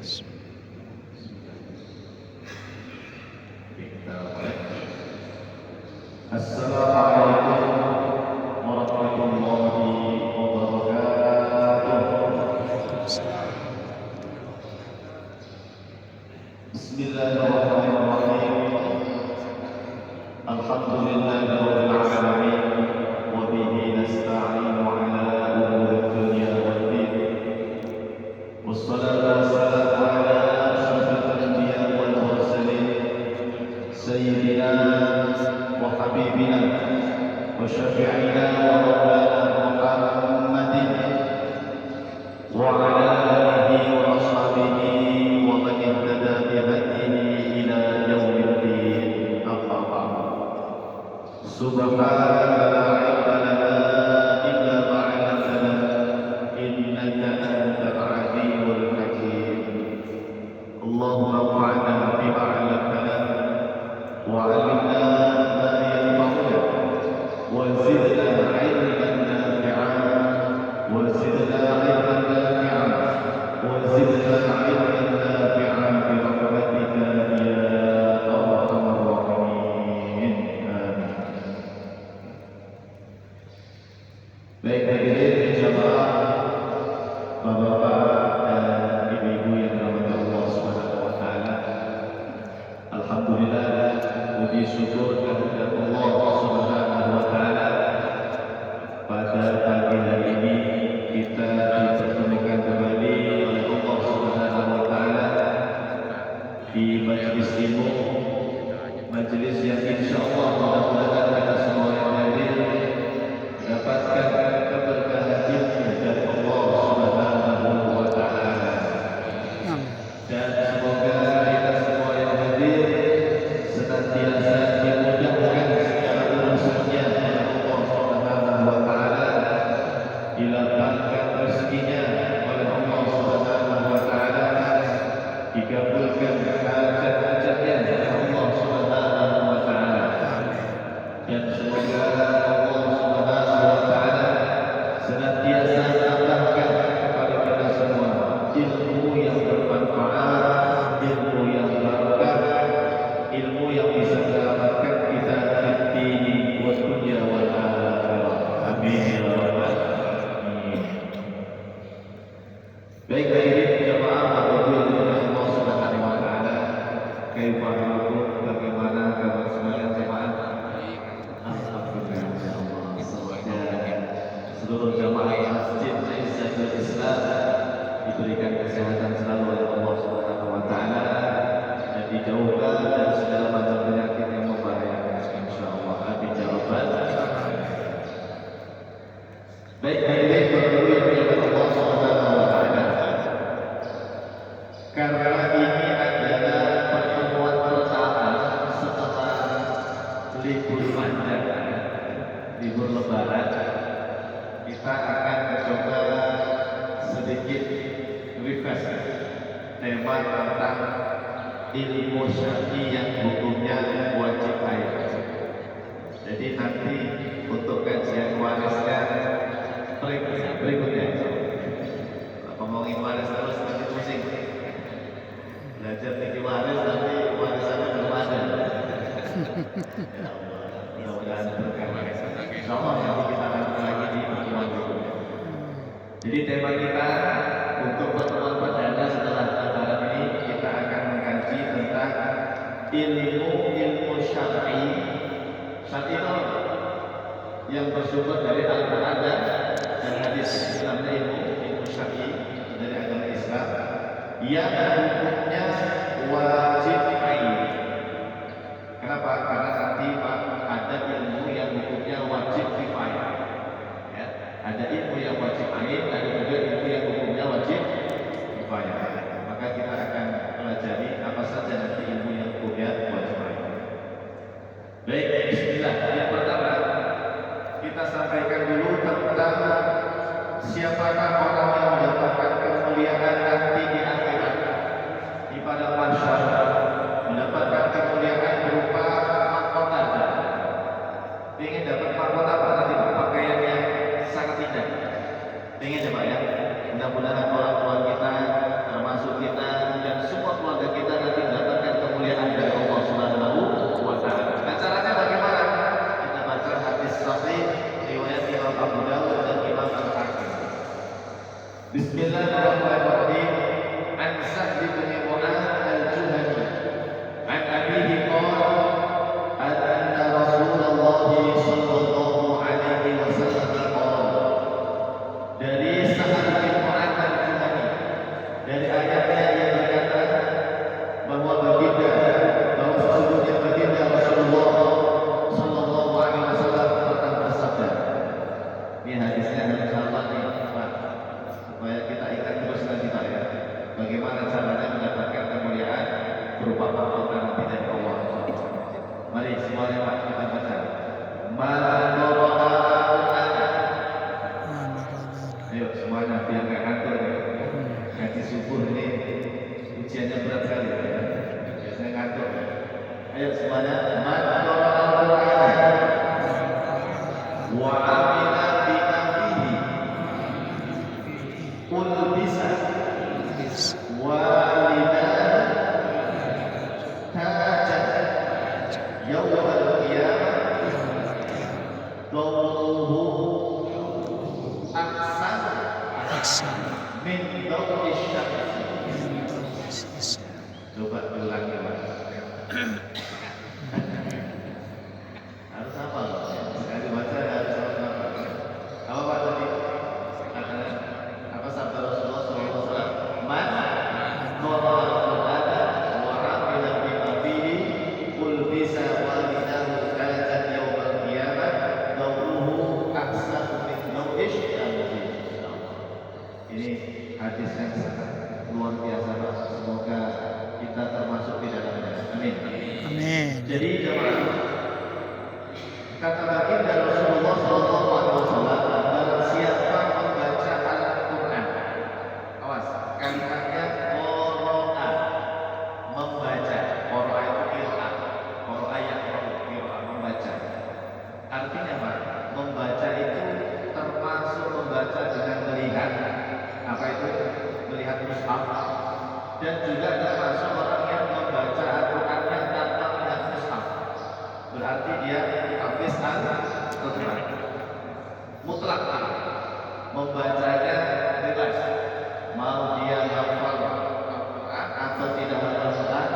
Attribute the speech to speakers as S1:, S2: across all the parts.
S1: Assalamualaikum warahmatullahi wabarakatuh. Bismillahirrahmanirrahim. Alhamdulillahirabbil alamin wa bihi nasta'inu ala umuri dunya waddin. Wassalatu wassalamu ala asyrafil anbiya wal mursalin sayyidina wa habibina wa syafi'ina wa maulana Muhammadin wa ala alihi wa ashabihi wa man ihtada bi hadihi ila yaumil din. Amma ba'd. Subhanaka la ilma lana illa ma 'allamtana innaka antal alimul hakim. Allahumma anfa'na bima 'allamtana wa 'allimna ma yanfa'una wa zidna 'ilman nafi'an wa zidna 'ilman nafi'an wa zidna 'ilman nafi'an bi rahmatika ya arhamar rahimin. Amin. Baik, hadirin jamaah, bapak-bapak dan ibu-ibu yang dirahmati Allah Subhanahu wa taala. Alhamdulillah, puji syukur kehadirat Allah Subhanahu wa taala. Pada pagi hari ini kita dipertemukan kembali oleh Allah Subhanahu wa taala di majelis ilmu, majelis yang insyaallah mudah-mudahan kita semua yang hadir mendapatkan keberkahan ilmu dari Allah Subhanahu wa taala. Dan semoga kita semua yang hadir senantiasa dimudahkan segala urusannya oleh Allah Subhanahu wa taala, dilapangkan rezekinya oleh Allah Subhanahu wa taala, dikabulkan hajat-hajatnya oleh Allah Subhanahu wa taala. Dan semoga Allah Subhanahu wa taala senantiasa menambahkan kepada kita semua ilmu yang bermanfaat, ilmu yang barokah, ilmu yang bisa menyelamatkan kita di dunia wa dunya wal akhirah. Amin ya rabbal alamin. Baik, hadirin jamaah Bapak Ibu yang dirahmati Allah Subhanahu wa taala. Kaifahalukum, bagaimana kabar sekalian jamaah? Alhamdulillah ya Allah. Semoga seluruh jamaah Masjid Izzatul Islam diberikan kesehatan selalu oleh Allah Subhanahu wa taala dan dijauhkan dari segala macam penyakit yang membahayakan insyaallah. Amin ya rabbal alamin. Baik, hadirin Bapak Ibu yang dirahmati Allah Subhanahu wa taala. Karena ini adalah pertemuan pertama setelah libur panjang, libur lebaran, kita akan mencoba sedikit refresh tema tentang ilmu syar'i yang hukumnya wajib ain. Jadi nanti untuk kajian warisnya berikutnya. Ngomongin waris terus nanti pusing. Belajar tinggi waris tapi warisannya belum ada. Ya Allah, mudah-mudahan berkah. Insyaallah nanti kita akan lagi di pertemuan berikutnya. Jadi tema kita untuk pertemuan perdana setelah lebaran ini kita akan mengkaji tentang ilmu syar'i. Syar'i yang bersumber dari Al-Qur'an dan hadis. Namanya ilmu syar'i dari agama Islam yang hukumnya wajib ain. Kenapa? Karena nanti Pak ada ilmu yang hukumnya wajib kifayah. Ya, ada ilmu yang wajib ain, ada juga ilmu yang hukumnya wajib kifayah. Maka kita akan pelajari apa saja nanti ilmu yang hukumnya wajib ain. Baik, bismillah. Yang pertama kita sampaikan dulu tentang siapakah orang yang mendapatkan kemuliaan nanti di akhirat. Bismillahirrahmanirrahim. An Sa'd bin Mu'adz al-Juhani an abihi qala anna Rasulullah sallallahu alaihi wasallam qala. Dari Sa'd bin Mu'adz al-Juhani, dari ayatnya yang berkata bahwa sesungguhnya baginda Rasulullah sallallahu alaihi wasallam pernah bersabda. Ini hadisnya harus hafal nih, Pak, supaya kita ingat terus nanti, Pak, ya. Bagaimana caranya mendapatkan kemuliaan berupa mahkota nanti dari Allah. Mari semuanya, Pak, kita baca. Ayo semuanya biar nggak ngantuk ya. Ngaji subuh ini ujiannya berat sekali ya. Biasanya ngantuk. Ayo semuanya. Wa amila bima fihi qul bisa walidan tajat yawmal qiyamah dawuhu aksan min dawi syams. Coba ulangi, Pak. Harus apa loh? Sekali baca harus apa? Apa Pak tadi? Apa sabda Rasulullah SAW? Man qara'a al-Qur'ana wa 'amila bima fihi qul bisa walidahu tajat yawmal qiyamah dawuhu aksan min dawi syams. Ini hadis yang sangat luar biasa, Pak. Semoga kita termasuk di dalamnya. Amin.
S2: Amin.
S1: Jadi jemaah, kata baginda Rasulullah SAW, barang siapa membaca Al-Quran, awas, kalimatnya qara'a, membaca. Qara'a itu qira'ah, qara'a yaqra'u, membaca. Artinya apa? Membaca itu termasuk membaca dengan melihat, apa itu? Melihat mushaf, dan juga termasuk orang yang membaca Al-Qurannya tanpa melihat mushaf. Berarti dia hafiz Al-Quran mutlak, membacanya bebas, mau dia hafal Al-Quran atau tidak hafal Quran,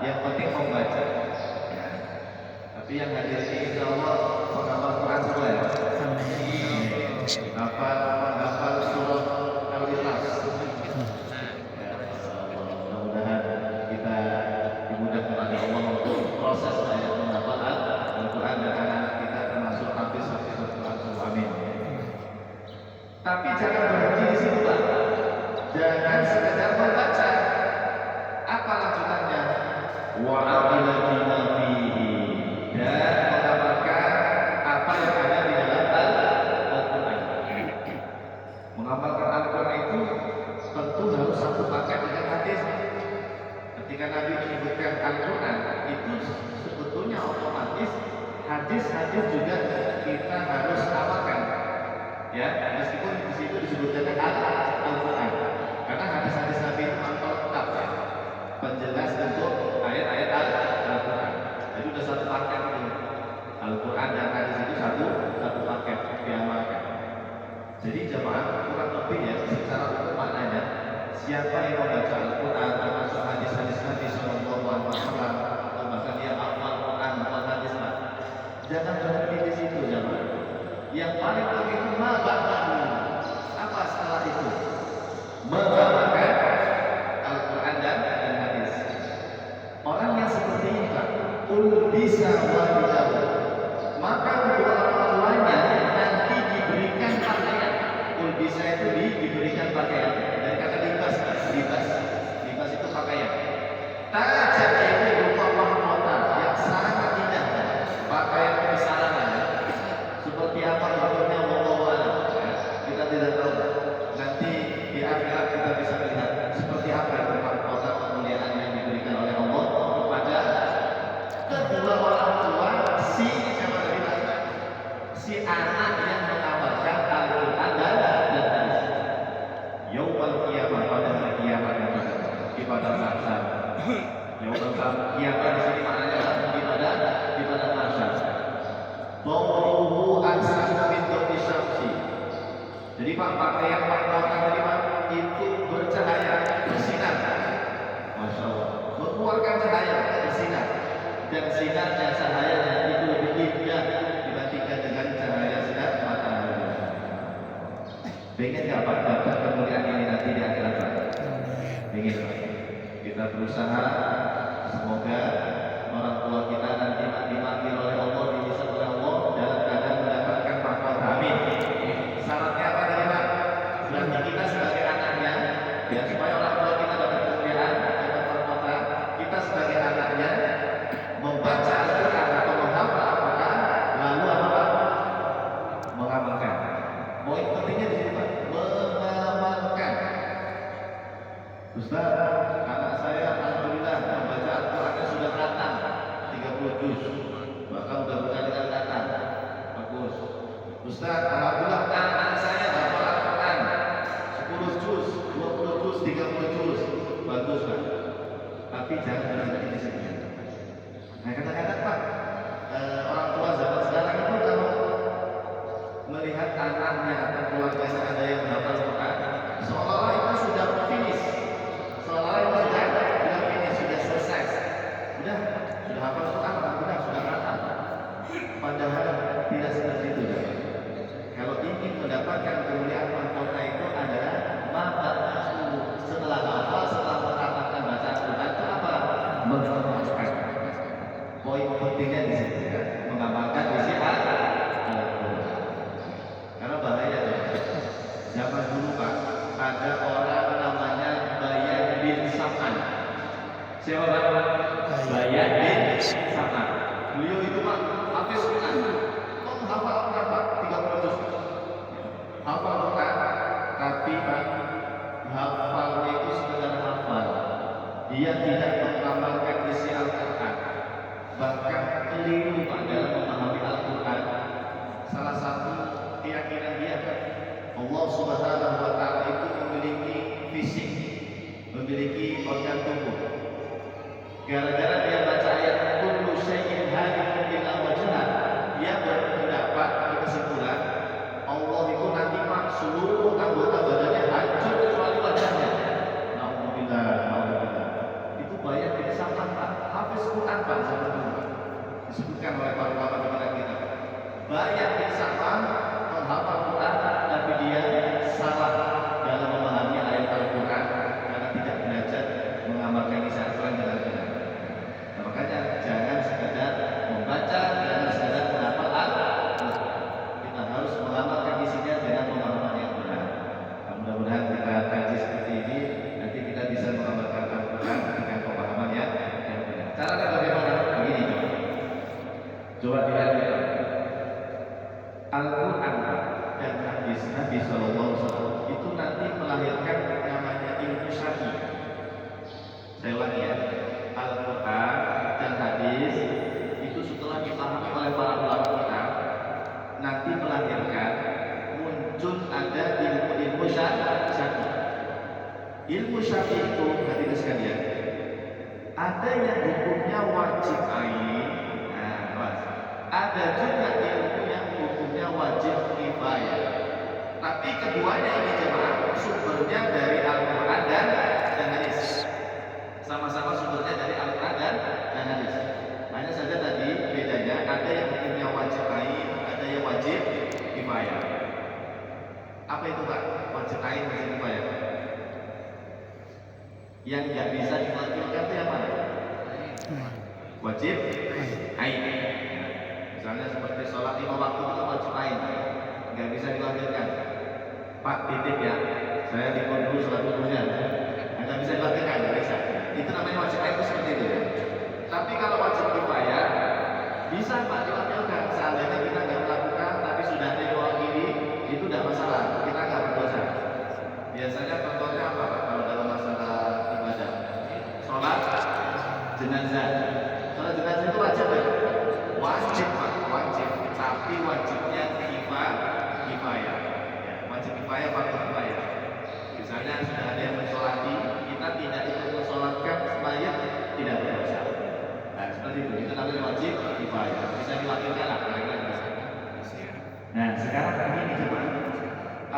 S1: yang penting membaca ya. Tapi yang hadir ini insya Allah menghafal Quran semua ya. Hafal surah Al-Ikhlas. Mudah-mudahan kita dimudahkan oleh Allah untuk proses menghafal Al-Quran dan anak kita termasuk hafiz Al-Quran. Amin. Tapi jangan berhenti di situ, Pak. Jangan sekedar membaca. Apa lanjutannya? Wa 'amila bima fihi, dan mengamalkan apa yang ada di dalam Al-Quran. Mengamalkan Al-Quran itu tentu harus satu paket dengan hadis. Ketika Nabi menyebutkan Al-Quran, itu sebetulnya otomatis hadis-hadis juga kita harus amalkan. Ya, meskipun di situ disebutkan Al-Quran, karena hadis-hadis Nabi itu lengkap ya, penjelas untuk ayat-ayat Al-Quran. Jadi sudah satu paket itu. Al-Quran dan hadis itu satu paket diamalkan. Jadi jemaah, kurang lebih ya secara umum maknanya, siapa yang membaca Al-Quran termasuk hadis-hadis Nabi Sallallahu Alaihi Wasallam, atau bahkan dia hafal Quran, hafal hadis, jangan berhenti di situ jemaah. Yang paling penting itu mabakkan. Apa setelah itu? Mengamalkan Al-Quran dan hadis. Orang yang seperti ini, Pak, bisa walidahu, maka kedua orang tuanya nanti diberikan pakaian. Bisa itu diberikan pakaian. Dari kata libas itu pakaian. Tajat itu berupa mahkota yang sangat indah. Pakaian kebesaran. Seperti apa bentuknya wallahu a'lam. Kita tidak tahu. Nanti di akhirat kita bisa melihat seperti apa itu mahkota kemuliaan yang diberikan oleh Allah kepada kedua orang tua si anak yang mengamalkan Al-Quran dan hadis. Yaumul qiyamah, pada hari kiamat nanti di padang mahsyar. Yaumul qiyamah di sini maknanya di padang mahsyar. Dawuhu aksan min dawi syamsi. Jadi Pak, pakaian mahkota tadi Pak berusaha semoga orang tua kita nanti dipanggil oleh Allah, dihisab oleh Allah dalam keadaan mendapatkan mahkota. Amin. Syaratnya apa tadi Pak? Berarti kita sebagai anaknya, ya supaya orang tua kita dapat kemuliaan, dapat mahkota, kita sebagai anaknya membaca Al-Quran atau menghafal Al-Quran, lalu apa Pak? Mengamalkan. Poin pentingnya di sini Pak, mengamalkan. Ustaz, anak saya alhamdulillah membaca Al-Qurannya sudah khatam 30 juz, bahkan sudah berkali-kali khatam. Bagus. Ustaz, alhamdulillah anak saya hafal Al-Quran 10 juz, 20 juz, 30 juz. Bagus Pak. Tapi jangan berhenti di sini. Nah kadang-kadang Pak, orang tua zaman sekarang itu kalau melihat anaknya atau keluarganya ada yang hafal Al-Quran, seolah-olah itu sudah finish, seolah-olah itu sudah finish, sudah selesai, sudah hafal Al-Quran, alhamdulillah sudah khatam. Padahal tidak seperti itu. Kalau ingin mendapatkan kemuliaan mahkota itu adalah setelah hafal, setelah mengatakan baca Al-Quran itu apa? Mengamalkan. Poin pentingnya di sini ya, mengamalkan isi Al-Quran. Karena bahaya ya. Zaman dulu Pak, ada orang namanya Bayan bin Sam'an. Siapa Pak? Bayan bin Sam'an. Beliau itu Pak, hafiz Quran. Hafal Quran Pak, 30 juz. Hafal Quran, tapi Pak, hafalnya itu sekedar hafal. Dia tidak mengamalkan isi Al-Quran. Bahkan keliru Pak dalam memahami Al-Quran. Salah satu keyakinan dia Pak, Allah Subhanahu wa Ta'ala itu memiliki fisik, memiliki organ tubuh. Gara-gara dia baca ayat kullu syai'in halikun illa wajhah, dia berpendapat, berkesimpulan Allah itu nanti Pak seluruh anggota badannya hancur kecuali wajahnya. Alhamdulillah, alhamdulillah. Itu Bayan bin Sam'an Pak, hafiz Quran Pak zaman dulu Pak. Disebutkan oleh para ulama pikiran kita. Bayan bin Sam'an menghafal Quran, tapi dia salah dalam memahami ayat Al-Quran karena tidak belajar mengamalkan isi Al-Quran dengan benar. Nah, makanya jangan sekadar membaca, jangan sekadar menghafal Al-Quran. Kita harus mengamalkan isinya dengan pemahaman yang benar. Nah, mudah-mudahan kita kaji seperti ini, nanti kita bisa mengamalkan Al-Quran dengan pemahaman yang benar. Caranya bagaimana? Begini coba. Coba dilihat Al-Quran dan hadis Nabi SAW itu nanti melahirkan namanya ilmu syar'i. Saya ulangi ya, Al-Quran dan hadis itu setelah dipahami oleh para ulama kita, nanti melahirkan muncul ada ilmu syar'i. Ilmu syar'i itu hadirin sekalian, ada yang hukumnya wajib ain, ada juga ilmu yang hukumnya wajib kifayah. Tapi keduanya ini jemaah sumbernya dari Al-Quran dan hadis. Sama-sama sumbernya dari Al-Quran dan hadis. Hanya saja tadi bedanya, ada yang hukumnya wajib ain, ada yang wajib kifayah. Apa itu Pak? Wajib ain, wajib kifayah. Yang nggak bisa diwakilkan itu yang mana? Wajib ain. Misalnya seperti sholat 5 waktu itu wajib ain, nggak bisa diwakilkan. Pak titip ya, saya di dulu sholat subuhnya, nggak bisa diwakilkan, nggak bisa. Itu namanya wajib ain itu seperti itu ya. Tapi kalau wajib kifayah bisa Pak diwakilkan. Seandainya kita nggak melakukan, tapi sudah ada yang mewakili, itu tidak masalah. Kita nggak berdosa. Biasanya contohnya apa Pak? Kalau dalam masalah ibadah, sholat jenazah. Sholat jenazah itu wajib ya? Wajib Pak, wajib. Tapi wajibnya kifayah. Ya, wajib kifayah, fardu kifayah. Misalnya sudah ada yang mensolati, kita tidak ikut mensolatkan mayat, tidak berdosa. Nah seperti itu namanya wajib kifayah. Bisa diwakilkan lah, kira-kira bisa. Nah sekarang ini coba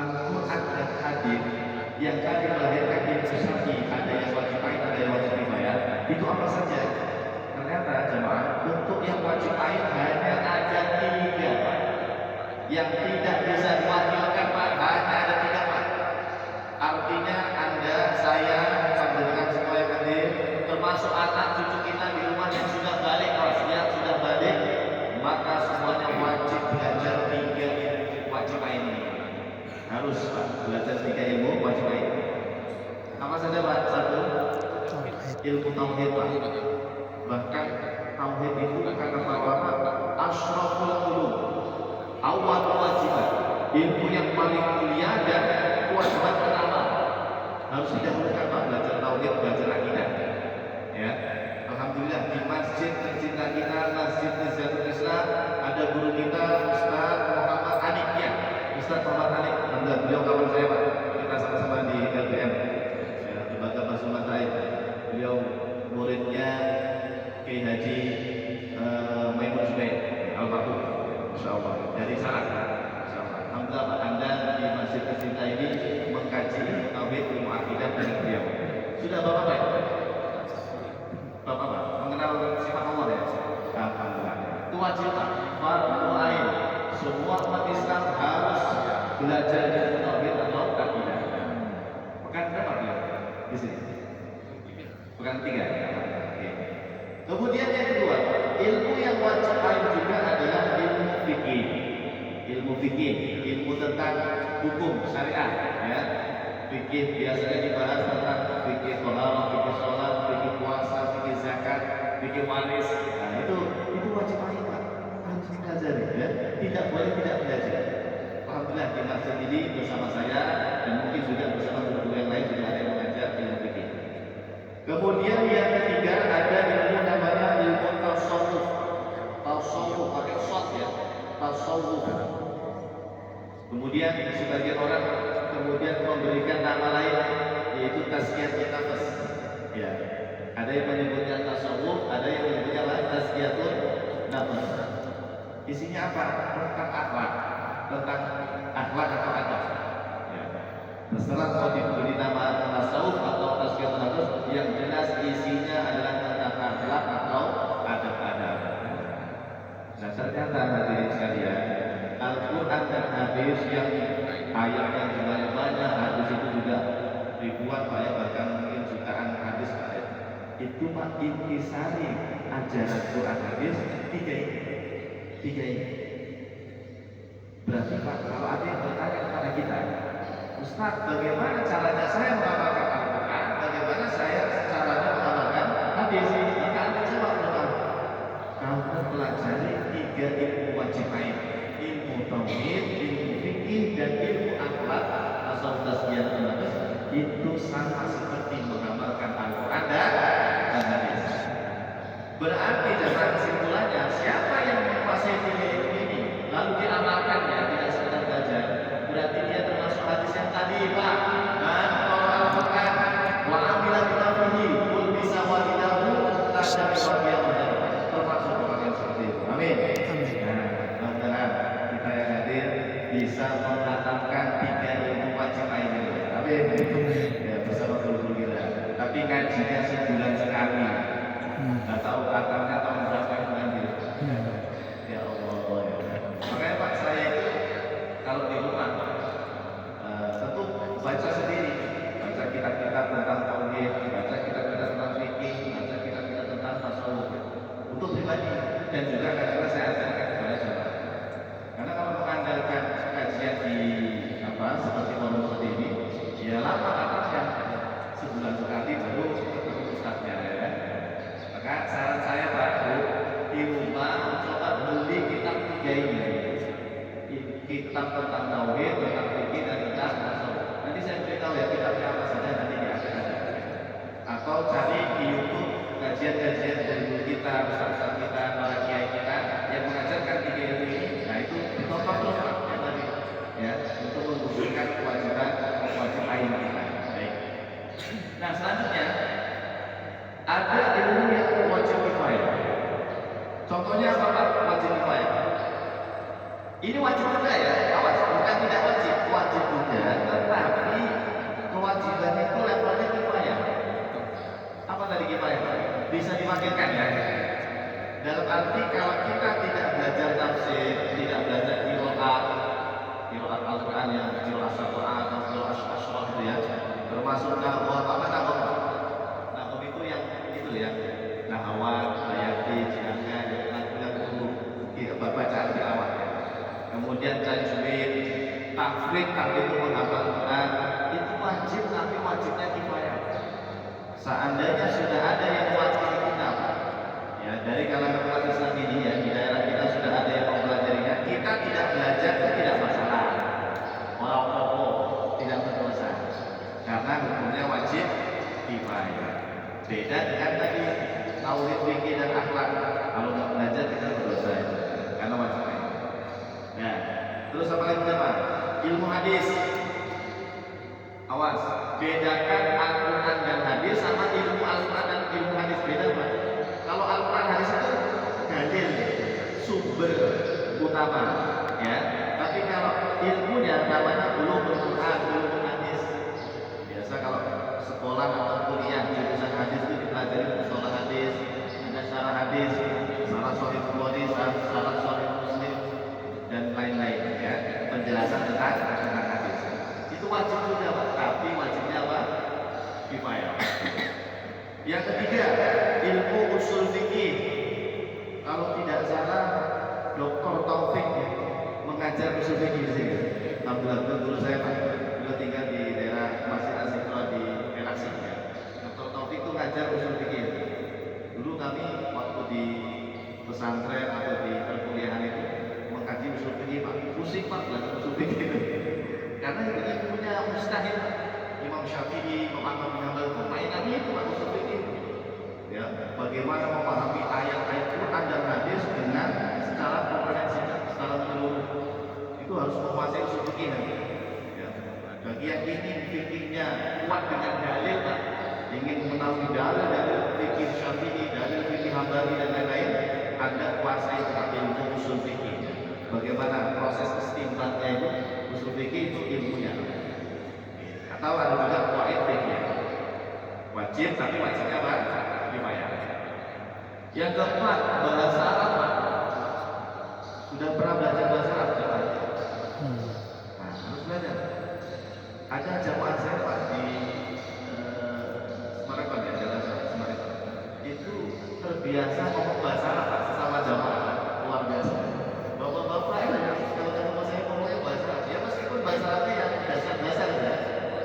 S1: Al-Quran dan hadis yang tadi melahirkan ilmu syar'i, ada yang wajib ain, ada yang wajib kifayah. Itu apa saja? Ternyata jemaah, untuk yang wajib ain hanya ada 3 Pak. Yang tidak bisa diwakilkan Pak, hanya ada 3 Pak. Artinya Anda, saya, panjenengan semua yang hadir, Apa saja Pak? Satu,
S2: Tauhid.
S1: ilmu tauhid Pak. Bahkan tauhid itu kata para ulama asyraful ulum, awal kewajiban, ilmu yang paling mulia dan kewajiban pertama harus didahulukan Pak, belajar tauhid, belajar akidah. Ya, alhamdulillah di masjid tercinta kita, Masjid Nizamul Islam, ada guru kita Ustaz Muhammad Anik ya, Ustaz Muhammad Anik. Alhamdulillah beliau kawan saya Pak, kita sama-sama di LBM, ya, Lembaga Basuh Taib. Beliau muridnya Kiai Haji Maimun Zubair Al-Fatih, Insya Allah dari Sarak. Insya Allah. Alhamdulillah Pak, Anda di masjid tercinta ini mengkaji tauhid, ilmu akidah dari beliau. Sudah Bapak Pak? Bapak mengenal sifat Allah ya? Alhamdulillah. Itu wajib Pak, fardu ain. Semua umat Islam harus belajar ilmu tauhid atau akidah. Pekan berapa beliau di sini? Pekan 3. Oke. Kemudian yang kedua, ilmu yang wajib ain juga adalah ilmu fikih. Ilmu fikih, ilmu tentang hukum syariat, ya. Fikih biasanya dibahas tentang fikih thaharah, fikih sholat, fikih puasa, fikih zakat, fikih waris. Nah, itu wajib ain Pak, harus dipelajari ya. Tidak boleh tidak belajar. Alhamdulillah di masjid ini bersama saya dan mungkin juga bersama guru yang lain juga ada yang mengajar ilmu fikih. Kemudian yang ketiga ada ilmu namanya ilmu tasawuf. Tasawuf pakai shot ya, tasawuf. Kemudian sebagian orang kemudian memberikan nama lain yaitu tazkiyatun nafas. Ya. Ada yang menyebutnya tasawuf, ada yang menyebutnya tazkiyatun nafas. Isinya apa? Tentang akhlak, tentang akhlak atau adab. Ya. Terserah mau diberi nama tasawuf atau tazkiyatun nafas, yang jelas isinya adalah tentang akhlak atau adab-adab. Nah, ternyata hadirin sekalian, Al-Quran dan hadis yang ayat yang jumlahnya banyak, hadis itu juga ribuan Pak ya, bahkan mungkin jutaan hadis Pak ya. Itu Pak intisari ajaran Quran hadis tiga ini. Berarti Pak, kalau ada yang bertanya kepada kita, Ustaz, bagaimana caranya saya mengamalkan Al-Quran? Bagaimana saya caranya mengamalkan hadis? Maka Anda jawab dengan kamu pelajari 3 ilmu wajib ain. Ilmu tauhid, ilmu fikih, dan ilmu akhlak asal tazkiyatun nafas. Itu sama seperti mengamalkan Al-Quran dan hadis. Berarti dalam kesimpulannya, siapa yang menguasai 3 ilmu ini lalu diamalkannya, tidak sekedar belajar, berarti dia termasuk hadis yang tadi Pak. Man qara al-Quran wa amila bihi qul bisa walidahu tasyabi wa qiyamah. Termasuk orang yang seperti itu. Amin. Mudah-mudahan kita yang hadir bisa mengamalkan 3 ilmu wajib ini. Amin. Ya, bersama guru-guru kita. Tapi ngajinya sebulan sekali. Nggak tahu katanya tahun berapa yang mengambil. Ya Allah. Ya. Makanya Pak, saya itu kalau di rumah tentu baca sendiri, baca kitab-kitab tentang tauhid, baca kitab-kitab tentang fikih, baca kitab-kitab tentang tasawuf untuk pribadi, dan juga kadang-kadang saya ajarkan kepada jemaah. Karena kalau mengandalkan kajian di seperti forum seperti ini, ya lama katanya sebulan sekali baru ketemu ustaznya ya. Maka saran saya Pak Bu, di rumah coba beli kitab 3 ini. Kitab tentang tauhid, tentang fikih, dan tentang tasawuf. Nanti saya beritahu ya kitabnya apa saja nanti di akhir ada. Atau cari di YouTube kajian-kajian dari guru kita, ustaz-ustaz kita, para kiai kita yang mengajarkan 3 ilmu ini. Nah itu ditonton terus Pak ya tadi ya, untuk menggugurkan kewajiban wajib ain kita. Baik. Nah selanjutnya ada ilmu yang wajib kifayah. Contohnya apa Pak? Wajib kifayah. Ini wajib juga ya, awas, bukan tidak wajib, wajib juga, tetapi kewajiban itu levelnya kifayah. Apa tadi kifayah? Bisa diwakilkan ya. Dalam arti kalau kita tidak belajar tafsir, tidak belajar qiraat Al-Quran yang qiraat Al-Quran atau qiraat Asyraf itu ya, termasuk nahwu itu yang itu ya, nahawat, bayati, jiangnya, bacaan di awal. Kemudian tajwid, tahfidz itu menghafal Quran, itu wajib tapi wajibnya kifayah. Seandainya sudah ada yang mewakili kita, ya dari kalangan umat Islam ini ya di daerah kita sudah ada yang mempelajarinya, kita tidak belajar itu tidak masalah. Walau tidak berdosa, karena hukumnya wajib kifayah. Beda dengan tadi tauhid, fikih dan akhlak. Kalau nggak belajar kita berdosa itu, karena wajib kifayah. Nah, terus apa lagi Pak? Ilmu hadis. Awas, bedakan Al-Quran dan hadis sama ilmu Al-Quran dan ilmu hadis, beda Pak. Kalau Al-Quran hadis itu dalil, sumber utama, ya. Tapi kalau ilmunya namanya belum Al-Quran, belum hadis. Biasa kalau sekolah atau kuliah jurusan hadis itu dipelajari mustalah hadis, ada syarah hadis, syarah Sahih Bukhari, syarah Sahih Muslim dan lain-lain, ya. Penjelasan tentang hadis. Itu wajib juga Pak, tapi wajibnya apa? Kifayah. Yang ketiga, ilmu usul fikih. Kalau tidak salah, Dr. Taufik mengajar usul fikih di sini. Alhamdulillah dulu saya Pak, beliau tinggal di daerah Masjid Al-Iqra di Galaksi. Ya. Dr. Taufik itu ngajar usul fikih. Dulu kami waktu di pesantren atau di perkuliahan itu mengkaji usul fikih Pak. Pusing Pak belajar usul fikih itu. Karena itu punya mustahil. Imam Syafi'i, Imam Ahmad bin Hanbal itu mainannya itu Pak usul fikih. Ya, bagaimana memahami ayat-ayat Quran dan hadis dengan secara komprehensif, secara menyeluruh. Itu harus menguasai usul fikih. Ya. Bagi yang ingin fikihnya kuat dengan dalil, Pak, ingin mengetahui dalil fikih Syafi'i, dalil fikih Hambali dan lain-lain, Anda kuasai ilmu usul fikih. Bagaimana proses istinbatnya itu, usul fikih itu ilmunya. Atau ada juga qawaid fikih. Wajib, tapi wajibnya apa? Kifayah. Yang keempat, bahasa Arab Pak. Sudah pernah belajar bahasa Arab Pak? Nah, harus belajar. Ada jamaah saya Pak di Semarang Pak, ya, jalan Semarang. Itu terbiasa ngomong bahasa Arab Pak sesama jamaah, luar biasa. Bapak-bapak itu ya, kalau ketemu saya ngomongnya bahasa Arab, ya meskipun bahasa Arabnya yang dasar-dasar ya.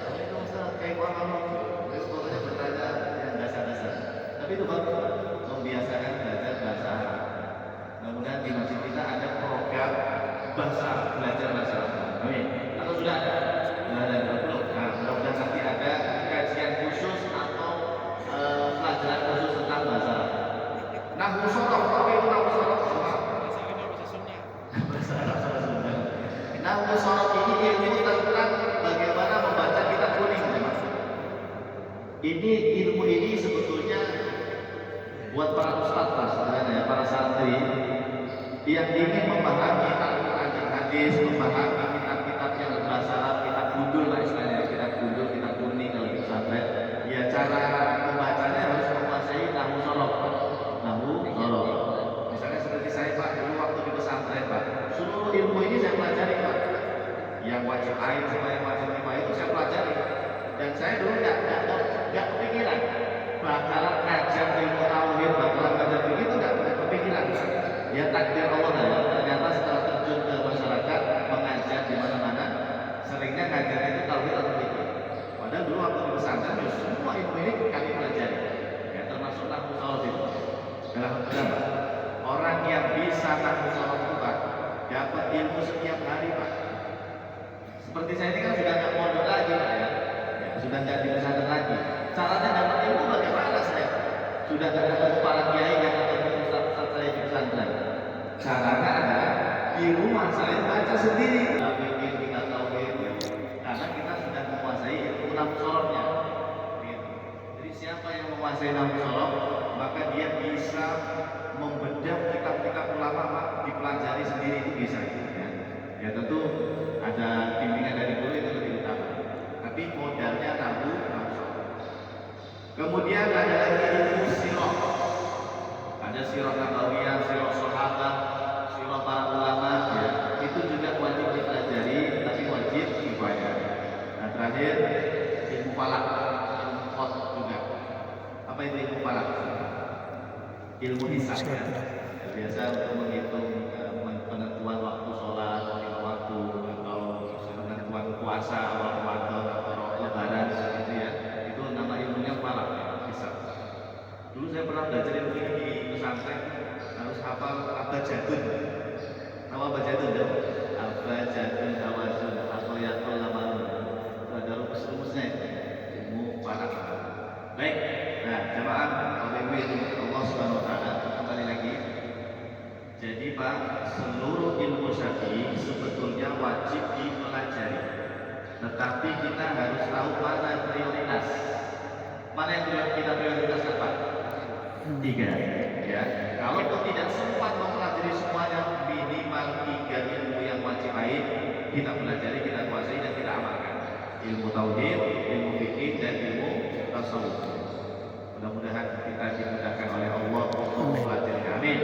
S1: Tapi itu masalah kayak ngomong, terus pokoknya bertanya yang dasar-dasar. Tapi itu bagus, membiasakan belajar bahasa Arab. Mudah-mudahan di masjid kita ada program bahasa Arab, belajar bahasa Arab. Amin. Atau sudah ada? Sudah ada belum? Nah, mudah-mudahan nanti ada kajian khusus atau pelajaran khusus tentang bahasa Arab. Nah, musorok, tapi itu musorok. Bahasa Arab sama Sunda. Nah, musorok ini ilmu tentang bagaimana membaca kitab kuning, teman. Ini ilmu ini sebetulnya buat para ustadz Pak, sebenarnya para santri yang ingin memahami Al-Quran dan hadis, memahami kitab-kitab yang berbahasa Arab, kitab gundul lah istilahnya, kitab gundul, kitab kuning kalau di pesantren. Ya cara membacanya harus menguasai nahwu sorof, nahwu sorof. Misalnya seperti saya Pak, dulu waktu di pesantren Pak, seluruh ilmu ini saya pelajari Pak. Yang wajib ain sama yang wajib kifayah itu saya pelajari. Dan saya dulu nggak kepikiran bakalan ngajar ilmu tauhid, bakalan ngajar fikih itu nggak kepikiran. Ya takdir Allah ya. Ternyata setelah terjun ke masyarakat mengajar di mana-mana, seringnya ngajarnya itu tauhid atau fikih. Padahal dulu waktu di pesantren ya semua ilmu ini kami pelajari. Ya termasuk nahwu sorof itu. Alhamdulillah orang yang bisa nahwu sorof itu Pak dapat ilmu setiap hari Pak. Seperti saya ini kan sudah nggak mondok lagi Pak ya. Sudah nggak di pesantren lagi. Caranya dapat ilmu bagaimana saya? Sudah nggak ketemu para kiai yang ketemu ustaz saya di pesantren. Caranya adalah di rumah saya baca sendiri. Bikin tingkat tauhid. Karena kita sudah menguasai ilmu nahwu sorofnya. Jadi siapa yang menguasai nahwu sorof, maka dia bisa membedah kitab-kitab ulama Pak, dipelajari sendiri itu bisa. Ya tentu ada bimbingan dari guru itu lebih utama. Tapi modalnya nahwu sorof. Kemudian ada lagi ilmu sirah. Ada sirah nabawiyah, sirah sahabat, sirah para ulama ya. Itu juga wajib dipelajari, tapi wajib kifayah. Nah, terakhir ilmu falak, ilmu qad juga. Apa itu ilmu falak? Ilmu hisab ya. Biasa untuk menghitung penentuan waktu sholat, lima waktu atau penentuan puasa awal Ramadan atau lebaran seperti itu ya. Itu nama ilmunya falak. orang belajar ilmu ini di pesantren harus hafal abjadun. Nama abjadun dong. Abjadun tawazun atau yakul lamalun. Itu ada rumus-rumusnya. Ilmu falak. Baik. Nah, jamaah Allah Subhanahu wa taala kembali lagi. Jadi Pak, seluruh ilmu syar'i sebetulnya wajib dipelajari. Tetapi kita harus tahu mana prioritas. Mana yang kita prioritaskan Pak? 3 ya. Kalaupun tidak sempat mempelajari semuanya, minimal 3 ilmu yang wajib ain kita pelajari, kita kuasai dan kita amalkan. Ilmu tauhid, ilmu fikih dan ilmu tasawuf. Mudah-mudahan kita dimudahkan oleh Allah untuk mempelajari. Amin.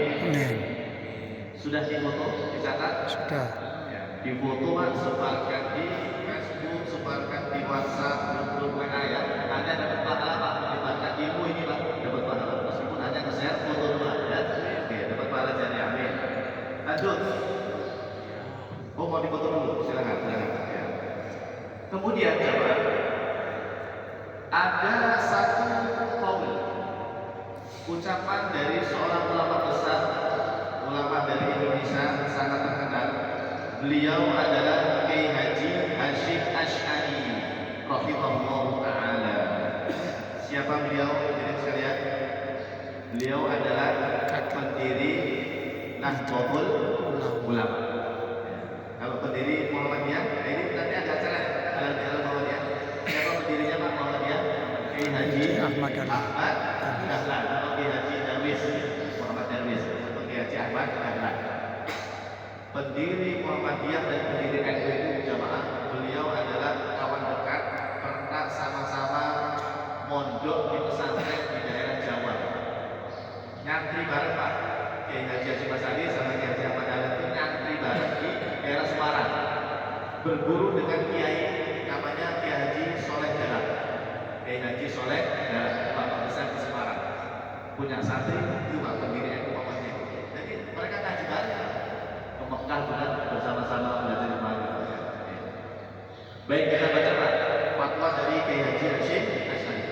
S1: Sudah difoto, dicatat? Sudah. Ya, difoto Pak, sebarkan di Facebook, sebarkan di WhatsApp, grup WA ya. Anda dapat pahala Pak, dibarkan ilmu ini Pak, dapat pahala. Meskipun hanya nge-share foto doang ya. Oke, dapat pahala jadi amin. Lanjut. Oh, mau difoto dulu, silakan. Ya. Kemudian jawab. Ada satu qaul, ucapan dari seorang ulama besar, ulama dari Indonesia sangat terkenal. Beliau adalah Kiai Haji Hasyim Asy'ari rahimahullah taala. Siapa beliau hadirin sekalian? Beliau adalah pendiri Nahdlatul Ulama. Kalau pendiri Muhammadiyah, ini nanti ada acara halal bihalal Muhammadiyah. Siapa pendirinya Pak Muhammadiyah? Kiai Haji Ahmad Dahlan atau Kiai Haji Darwis Muhammad Darwis atau Kiai Haji Ahmad Dahlan. Pendiri Muhammadiyah dan pendiri NU itu jamaah, beliau adalah kawan dekat, pernah sama-sama mondok di pesantren di daerah Jawa. Nyantri bareng Pak. Kiai Haji Hasyim Asy'ari sama Kiai Haji Ahmad Dahlan itu nyantri bareng di daerah Semarang. Berguru dengan kiai namanya Kiai Haji Soleh Dalam. Kiai Haji Soleh Dalam, ulama besar di Semarang. Punya santri juga pendiri NU Muhammadiyah. Jadi mereka ngaji bareng ke Mekah bersama-sama belajar ilmu agama. Baik, kita baca Pak fatwa dari Kiai Haji Hasyim Asy'ari.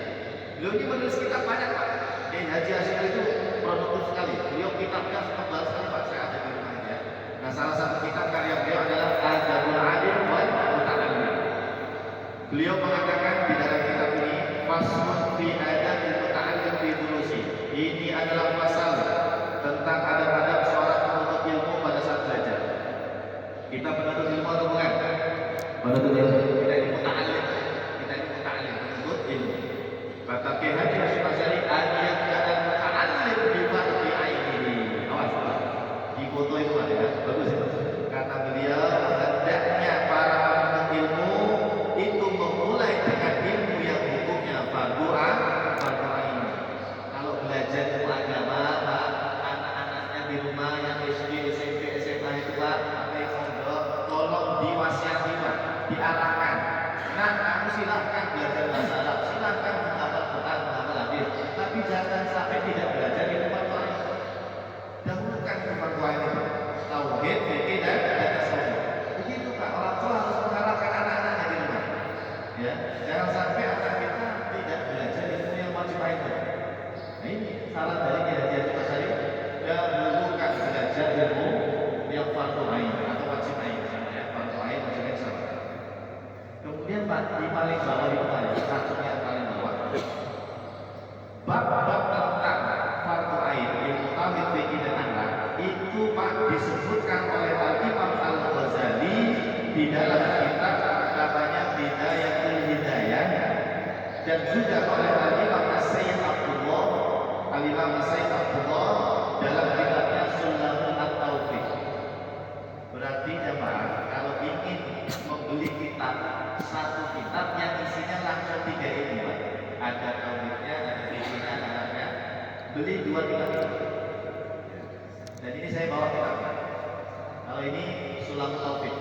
S1: Beliau ini menulis kitab banyak Pak. Kiai Haji Asy'ari itu produktif sekali. Beliau kitabnya tebal sekali Pak. Saya ada di rumahnya ya. Nah, salah satu kitab karya beliau adalah Adabul Alim wal Muta'allim. Beliau mengatakan di dalam kitab ini, faslun fi adabil muta'allim fi durusi. Ini adalah pasal tentang adab-adab seorang penuntut ilmu pada saat belajar. Kita penuntut ilmu atau bukan? Penuntut ilmu. Kita ini muta'allim. Kita ini muta'allim, penuntut ilmu. Kata Kiai Haji Hasyim Asy'ari, ayat kata muta'allim bi fardhi ainihi. Awas Pak. Di foto itu ada ya. Bagus itu. Kata beliau, hendaknya para penuntut ilmu itu memulai dengan ilmu yang hukumnya fardhu ain. Kalau belajar ilmu agama, Pak, anak-anaknya di rumah yang SD, SMP, SMA itu Pak, pakai pondok, tolong diwasiati Pak, diarahkan. Nah, kamu silahkan belajar bahasa Arab, silahkan menghafal Quran, menghafal hadis, tapi jangan sampai tidak belajar ilmu fardhu ain. Dahulukan ilmu fardhu ain itu, tauhid, fikih dan tasawuf. Begitu Pak, orang tua harus mengarahkan anak-anaknya di rumah. Ya, jangan sampai anak kita tidak belajar ilmu yang wajib ain. Nah, ini saran dari Kiai Haji Hasyim Asy'ari, dahulukan belajar ilmu yang fardhu ain atau wajib ain sama ya, fardhu ain wajib ain sama. Kemudian Pak, di paling bawah itu Pak, satunya yang paling bawah. Bab-bab tentang fardhu ain, ilmu tauhid, fikih dan akhlak itu Pak disebutkan oleh Al-Imam Al-Ghazali di dalam kitab namanya Bidayatul Hidayah dan juga oleh Al-Imam As-Sayyid Abdullah dalam kitabnya Sulamul At-Taufiq. Berarti jemaah, kalau ingin membeli kitab, satu kitab yang isinya langsung 3 ini Pak. Ada tauhidnya, ada fikihnya, ada akhlaknya. Beli 2-3 kitab. Dan ini saya bawa kitab. Kalau ini Sulamul Taufiq.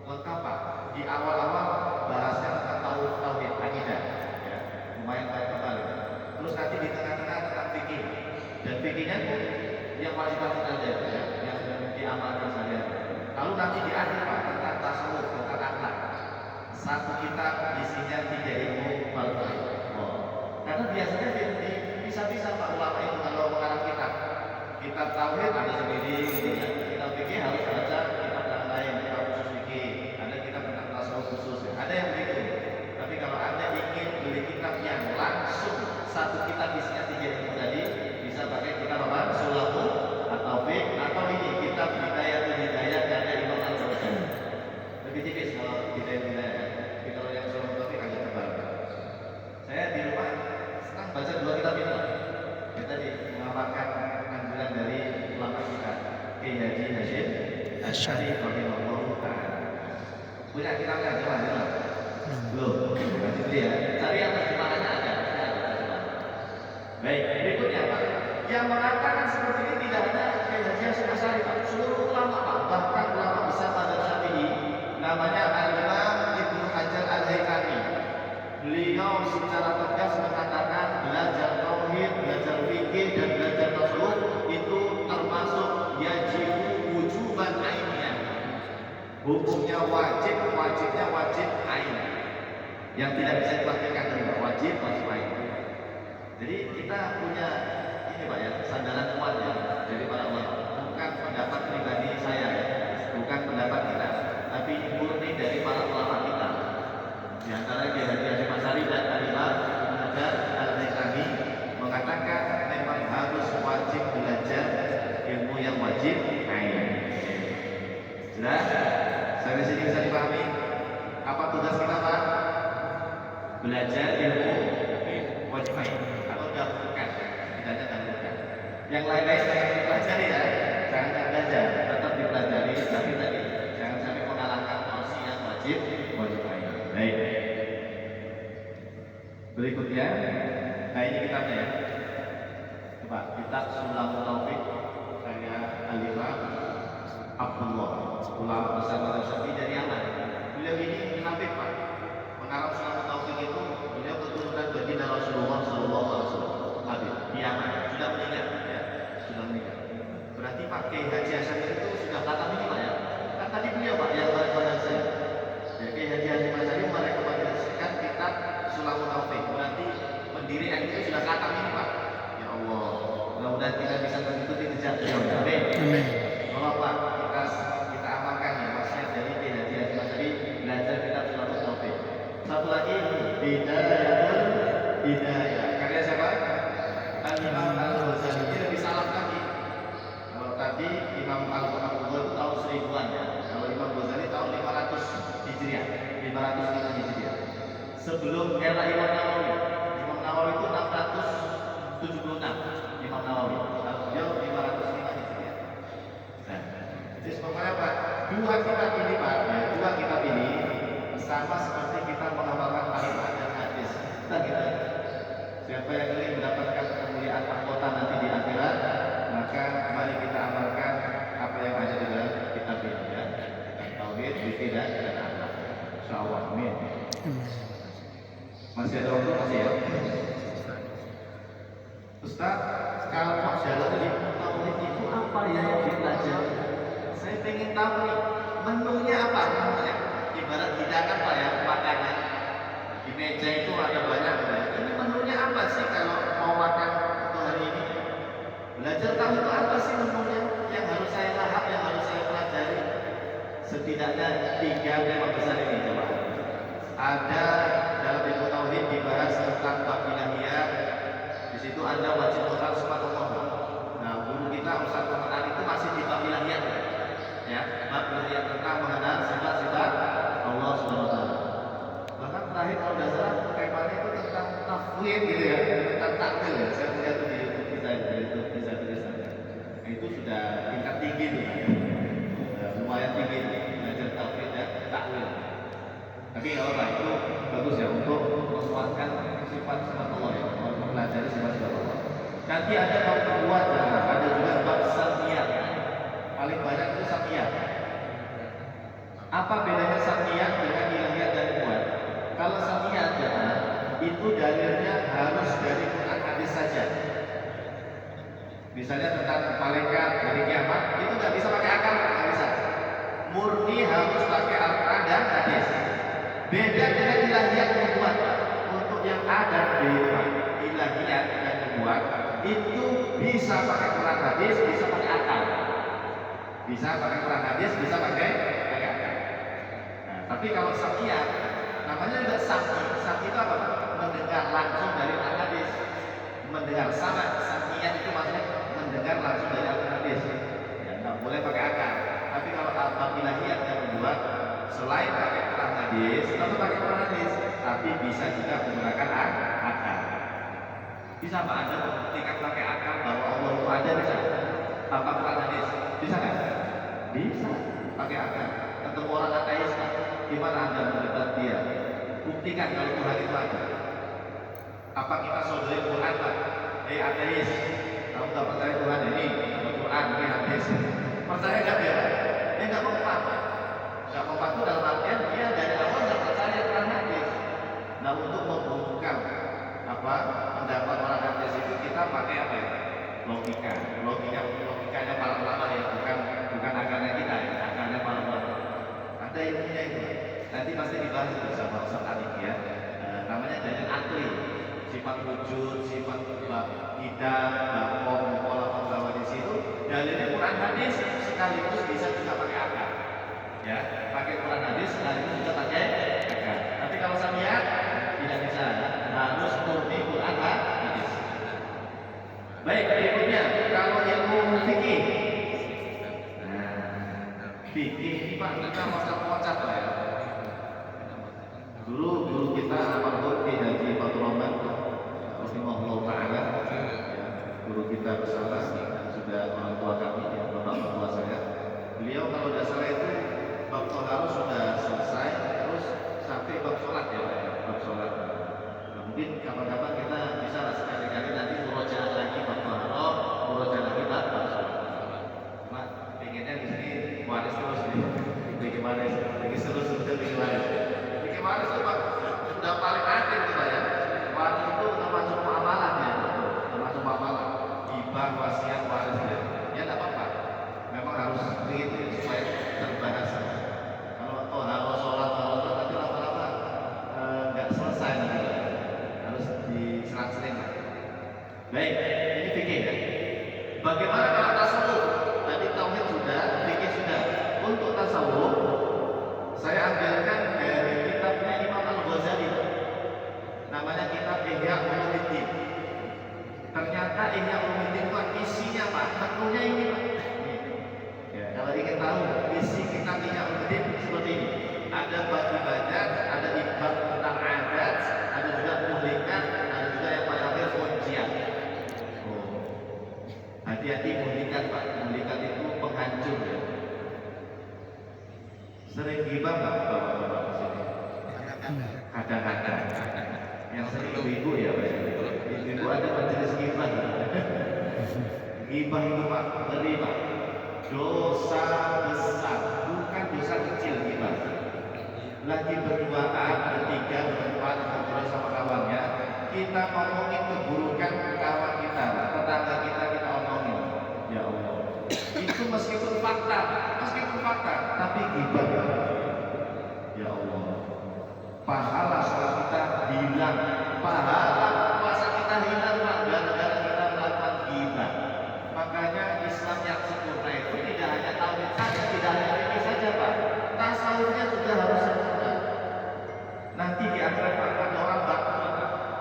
S1: Lengkap Pak. Di awal-awal bahasnya tentang tauhid akidah. Ya, lumayan tebal. Terus nanti di tengah-tengah tentang fikih. Dan fikihnya yang wajib kita lihat ya, yang diamalkan sehari-hari. Lalu nanti di akhir Pak tentang tasawuf, tentang akhlak. Satu kitab isinya 3 ilmu fardhu ain. Karena biasanya bisa-bisa Pak tauhid ada sendiri gitu ya. Kitab fikih harus baca kitab yang lain, kitab khusus fikih. Ada kitab tentang tasawuf khusus ya. Ada yang begitu. Tapi kalau Anda ingin beli kitab yang langsung satu kitab isinya 3 ilmu tadi, bisa pakai kitab apa? Sulahul At-Taufiq atau ini kitab Hidayatul Hidayah karya Imam Al-Ghazali. Lebih tipis kalau Hidayah. Tapi kalau yang Sulahul At-Taufiq agak tebal. Saya di rumah senang baca 2 kitab ini. Ya tadi mengamalkan anjuran dari ulama kita, Kiai Haji Hasyim Asy'ari rahimahullah taala. Punya kitabnya ada? Belum. Nanti beli ya. Cari yang terjemahannya ada. Baik, berikutnya Pak. Yang mengatakan seperti ini tidak hanya Kiai Haji Hasyim Asy'ari Pak. Seluruh ulama Pak, bahkan ulama besar madzhab Syafi'i, namanya Al-Imam Ibnu Hajar Al-Haytami. Beliau secara tegas mengatakan belajar tauhid, belajar fikih dan belajar tasawuf itu termasuk yajibu wujuban ainiyah. Hukumnya wajib, wajibnya wajib ain. Yang tidak bisa dipraktikkan juga wajib ain. Jadi kita punya ini Pak ya, sandaran kuat ya dari para ulama. Bukan pendapat pribadi saya ya, bukan pendapat kita, tapi murni dari para ulama kita. Di antara Kiai Haji Hasyim Asy'ari dan Al-Imam Ibnu Hajar Al-Haytami mengatakan memang harus wajib belajar ilmu yang wajib ain. Jelas? Sampai sini bisa dipahami? Apa tugas kita Pak? Belajar ilmu wajib ain atau dahulukan, tidaknya dahulukan. Yang lain-lain jangan dipelajari ya, jangan belajar, tetap dipelajari, tapi tadi jangan sampai mengalahkan porsi yang wajib ain. Baik. Berikutnya, nah ini kitabnya ya. Coba kitab Sulahul Taufiq karya Al-Imam Abdullah, ulama besar madzhab Syafi'i dari Yaman. Beliau ini Habib Pak. Mengarang Sulahul Taufiq itu beliau keturunan baginda Rasulullah Sallallahu Alaihi Wasallam. Habib di Yaman sudah meninggal ya, sudah meninggal. Berarti Pak Kiai Haji Hasyim itu sudah khatam ini Pak ya. Kan tadi beliau Pak yang pada saya. Ya Kiai Haji Hasyim Asy'ari merekomendasikan kitab Sulahul Taufiq. Berarti pendiri itu sudah khatam ini Pak. Ya Allah, mudah-mudahan kita bisa mengikuti jejak beliau. Amin. Amin. Kalau Pak kita amalkan ya wasiat dari Kiai Haji Hasyim Asy'ari, belajar kitab Sulahul Taufiq. Satu lagi Bidayatul Hidayah. Karya siapa? Al-Imam Al-Ghazali. Ini lebih salah lagi. Kalau tadi Imam Al-Ghazali itu tahun 1000-an ya. Kalau Imam Ghazali tahun 500 Hijriah. 505 Hijriah. Sebelum era Imam Nawawi. Imam Nawawi itu 676. Imam Nawawi. Beliau 505 Hijriah. Nah, jadi sebenarnya Pak, dua kitab ini Pak, ya, dua kitab ini sama seperti kita mengamalkan Al-Quran dan hadis. Kita gitu. Siapa yang ingin mendapatkan kemuliaan mahkota nanti di akhirat, maka mari kita amalkan apa yang ada di dalam kitab ini ya. Tauhid, fikih dan akhlak. Insyaallah. Amin. Masih ada waktu masih ya? Ustaz, kalau jalan di tauhid itu apa ya yang dipelajari? Saya pengen tahu nih, menunya apa namanya? Ibarat hidangan Pak ya, makanan di meja itu ada banyak ya. Ini menunya apa sih kalau mau makan untuk hari ini? Belajar tahu itu apa sih menunya yang harus saya lahap, yang harus saya pelajari. Setidaknya 3 tema besar ini coba. Ada dalam ilmu tauhid dibahas tentang bab ilahiyah. Di situ Anda wajib mengenal sifat Allah. Nah, guru kita Ustaz Muhammad itu masih di bab ilahiyah. Ya, bab ilahiyah tentang mengenal sifat-sifat Allah Subhanahu wa taala. Bahkan terakhir kalau tidak salah temanya itu tentang tafwid gitu ya, tentang takwil ya. Saya lihat di YouTube kita bisa tulisan. Nah, itu sudah tingkat tinggi tuh. Lumayan tinggi belajar tafwid dan takwil. Tapi kalau itu bagus ya untuk menguatkan sifat-sifat Allah ya, mempelajari sifat-sifat Allah. Nanti ada bab kedua, ada juga bab samiyah. Paling banyak itu samiyah. Apa bedanya samiyah dengan ilahiyat dan nubuat? Kalau samiyah itu dalilnya harus dari Quran hadis saja. Misalnya tentang malaikat hari kiamat, itu nggak bisa pakai akal, nggak bisa. Murni harus pakai Al-Quran dan hadis. Beda dengan ilahiyat dan nubuat. Untuk yang ada di ilahiyat dan nubuat itu bisa pakai Quran hadis, bisa pakai akal. Bisa pakai Quran hadis, bisa pakai akal. Nah, tapi kalau samiyah, namanya juga sami. Sami itu apa? Mendengar langsung dari hadis. Mendengar sama, samiyah itu maksudnya mendengar langsung dari hadis. Ya, nggak boleh pakai akal. Tapi kalau al-faqihiyah yang kedua, selain pakai Quran hadis, tetap pakai Quran hadis, tapi bisa juga menggunakan akal. Bisa Pak Anda membuktikan pakai akal bahwa Allah itu ada, bisa? Tanpa Quran hadis, bisa kan? Bisa, pakai akal. Ketemu orang ateis, Pak, gimana Anda mendebat dia? Buktikan kalau Tuhan itu ada. Apa kita sodori Quran, Pak? Ateis, kamu nggak percaya Tuhan ini, Quran, ini hadis. Percaya nggak dia? Dia nggak mempan. Nggak mempan itu dalam artian dia dari awal nggak percaya Quran hadis. Nah, untuk membungkam pendapat orang ateis itu kita pakai apa ya? Logikanya para ulama ya, bukan akalnya kita ya, akalnya para ulama. Ada ilmunya itu. Nanti pasti dibahas itu sama Ustaz Anik ya. Namanya dalil akli, sifat wujud, sifat tidak, bakom, pola penggawa di situ. Dalilnya Quran hadis sekaligus bisa juga pakai akal. Ya, pakai Quran hadis sekaligus bisa pakai akal. Tapi kalau samiyah tidak bisa, harus murni Quran hadis. Baik, berikutnya kalau ilmu fikih. Nah, fikih ini Pak, kita loncat-loncat lah ya. Dulu guru kita almarhum Ki Haji Fathur Rahman rahimahullah taala, ya, guru kita bersama dan sudah orang tua kami, ya, bapak tua saya. Beliau kalau tidak salah itu bab thaharah sudah selesai, terus sampai bab sholat ya, bab sholat. Nah, mungkin kapan-kapan kita bisa lah sekali-kali nanti murojaah lagi bab thaharah, murojaah lagi bab sholat. Cuma pengennya di sini waris terus nih, bikin waris, bikin terus bikin waris. Waris itu Pak, sudah paling akhir kita ya. Waris itu termasuk amalan ya, termasuk amalan. Hibah, wasiat, waris ya. Ya tidak apa-apa. Memang harus begitu supaya terbahas. Kalau toharo sholat nanti lama-lama nggak selesai nanti. Harus diselang-seling. Baik, ini fikih ya. Bagaimana kalau tasawuf? Tadi tauhid sudah, fikih sudah. Untuk tasawuf, saya ambilkan dari kitabnya Imam Al-Ghazali, namanya kitab Ihya Ulumuddin. Ternyata Ihya Ulumuddin itu isinya Pak, menunya ini Pak. Ya, kalau ingin tahu isi kitab Ihya Ulumuddin seperti ini. Ada bab ibadat, ada bab tentang adat, ada juga muhlikat, ada juga yang terakhir ujian. Oh, hati-hati muhlikat Pak, muhlikat itu penghancur ya. Sering gibah nggak bapak-bapak di sini? Kadang-kadang. Yang sering ibu-ibu ya, ibu-ibu ada majelis gibah. Gibah itu Pak, ngeri Pak. Dosa besar, bukan dosa kecil gibah. Lagi berduaan, bertiga, berempat, ngobrol sama kawannya, kita ngomongin keburukan kawan kita, tetangga kita omongin. Ya Allah. Itu meskipun fakta, tapi gibah ya Allah. Pahala sholat kita hilang, pahala puasa kita hilang gara-gara kita melakukan gibah. Makanya Islam yang sempurna itu tidak hanya tauhid saja, tidak hanya fikih saja Pak. Tasawufnya juga harus sempurna. Nanti di akhirat ada orang bangkrut,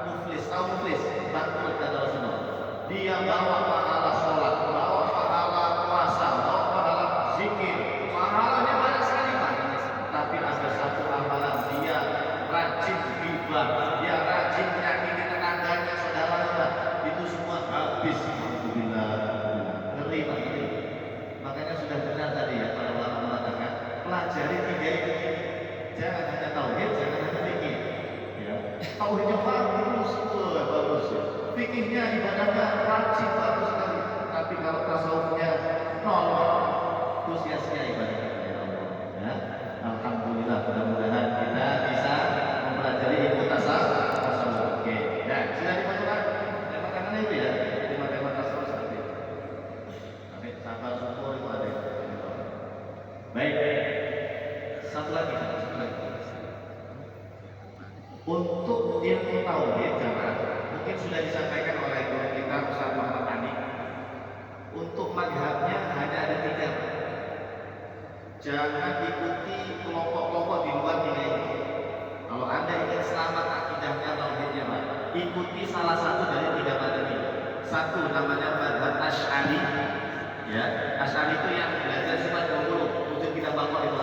S1: muflis, tahu muflis, bangkrut kata Rasulullah. Dia bawa pahala sholat, bawa pahala puasa, bawa pahala zikir, pahalanya banyak sekali Pak. Tapi ada satu amalan, dia rajin gibah, dia rajin menyakiti tetangganya, saudaranya, itu semua habis. Alhamdulillah, ngeri Pak, ngeri. Makanya sudah benar tadi ya para ulama mengatakan, pelajari tiga ini. Jangan hanya tauhid, jangan hanya fikih. Ya, tauhidnya bagus, bagus ya. Fikihnya, ibadahnya rajin, bagus sekali. Tapi kalau tasawufnya nol, itu sia-sia ibadah kita ya Allah. Ya. Alhamdulillah, mudah-mudahan kita bisa mempelajari ilmu tasawuf. Oke. Nah, sudah dimasukkan tema-temanya itu ya, tema-tema tasawuf seperti itu. Nanti sabar syukur itu ada. Baik. Satu lagi. Untuk ilmu tauhid jamaah, mungkin sudah disampaikan oleh guru kita Ustaz Muhammad Anik. Untuk madhabnya hanya ada 3. Jangan ikuti kelompok-kelompok di luar tiga ini. Kalau Anda ingin selamat akidahnya, tauhidnya, Pak, ikuti salah satu dari tiga mazhab ini. Satu namanya mazhab Asy'ari. Ya, Asy'ari itu yang belajar sifat 20, wujud tidak bakal itu.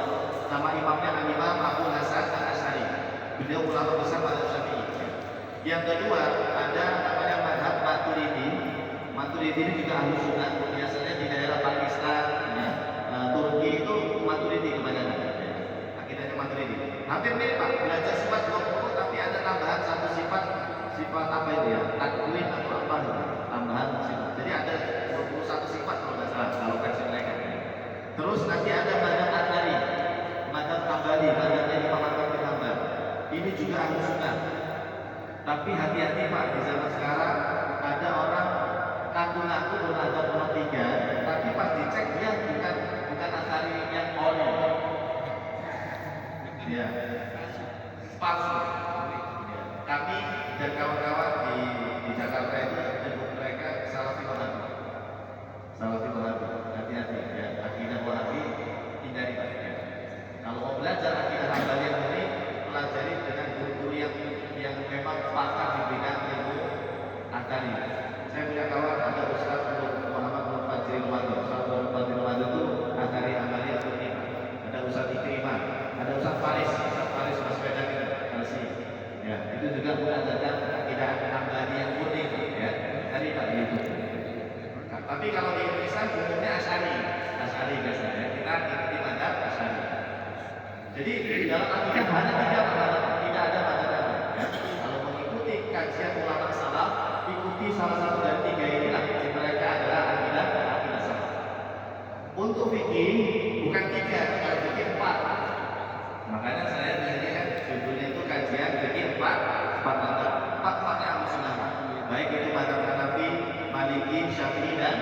S1: Nama imamnya Imam Abu Hasan Al-Asy'ari. Beliau ulama besar mazhab Syafi'i. Yang kedua ada namanya mazhab Maturidi. Maturidi ini juga ahli sunnah, biasanya di daerah Pakistan, ya. Turki itu Maturidi kebanyakan. Akidahnya Maturidi. Hampir mirip Pak, belajar sifat 20 tapi ada tambahan satu sifat apa itu ya? Takwin atau apa gitu. Tambahan sifat. Jadi ada 21 sifat kalau nggak salah kalau versi mereka. Terus nanti ada mazhab Athari, mazhab Hambali, mazhabnya Imam Ahmad bin Hanbal. Ini juga ahli sunnah. Tapi hati-hati Pak, di zaman sekarang ada orang ngaku-ngaku bermadzhab nomor 3, tapi pas dicek dia bukan Athari yang ori. Ya, palsu. Kami dan kawan-kawan di Jakarta itu menyebut mereka Salafi Wahabi. Salafi Wahabi, hati-hati ya. Akidah Wahabi hindari Pak. Kalau mau belajar akidah Hambali yang ini, pelajari dengan guru-guru yang memang pakar di bidang ilmu Athari. Saya punya kawan ada Ustaz Muhammad bin Fajril Wadu. Ustaz Muhammad Fajril Wadu itu Athari Hambali yang ini. Ada Ustaz Ikrimah, ada Ustaz Faris Baswedan itu Kalsi. Ya, itu juga belajar akidah Hambali yang murni ya. Tadi Pak itu. Tapi kalau di Indonesia umumnya Asy'ari biasanya. Kita ikuti mazhab Asy'ari. Jadi dalam akidah hanya 3 mazhab, tidak ada mazhab lain. Ya. Kalau mengikuti kajian ulama salaf, ikuti salah satu dari 3 inilah. Mereka adalah akidah salaf. Untuk fikih bukan 3, kalau fikih 4. Makanya saya di sini kan judulnya itu kajian fikih 4 mazhab. 4 mazhab Ahlus Sunnah. Baik itu mazhab Hanafi, Maliki, Syafi'i dan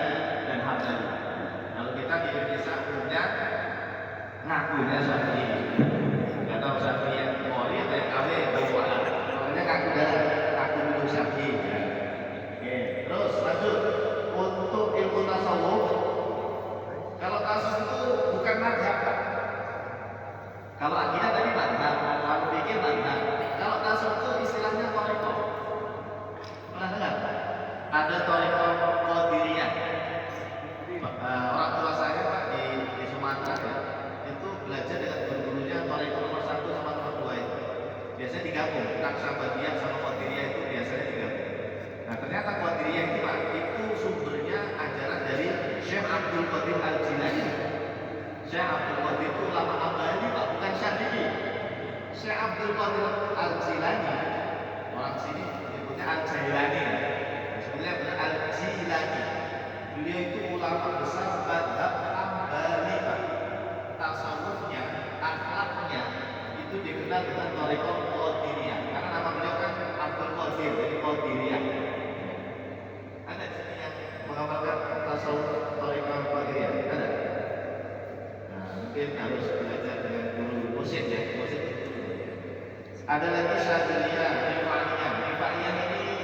S1: Hambali. Kalau kita di Indonesia umumnya ngakunya Syafi'i. Enggak tahu Syafi'i yang Mori atau yang KW bawaan. Pokoknya ngaku dulu Syafi'i. Ya. Oke, terus lanjut untuk ilmu tasawuf. Kalau tasawuf itu bukan mazhab. Kalau akidah tadi mazhab, kalau fikih mazhab. Kalau tasawuf itu istilahnya thariqah. Pernah dengar? Ada thariqah Qadiriyah. Orang tua saya Pak di Sumatera ya, itu belajar dengan guru-gurunya thariqah nomor 1 sama nomor 2 itu. Biasanya digabung, Naqsabandiyah sama Qadiriyah itu biasanya digabung. Nah ternyata Qadiriyah itu Pak, itu sumbernya ajaran dari Syekh Abdul Qadir Al-Jilani. Syekh Abdul Qadir itu ulama Hambali Pak, bukan Syafi'i. Syekh Abdul Qadir Al-Jilani, orang sini disebutnya Al-Jailani. Sebenarnya benar Al-Jilani. Beliau itu ulama besar mazhab Hambali Pak. Tasawufnya, akhlaknya itu dikenal dengan thariqah Qadiriyah. Karena nama beliau kan Abdul Qadir, jadi Qadiriyah. Ada di sini yang mengamalkan tasawuf thariqah Qadiriyah? Ada? Nah, mungkin harus belajar dengan guru mursyid ya, mursyid. Ada lagi Syadziliyah, Rifaiyah ini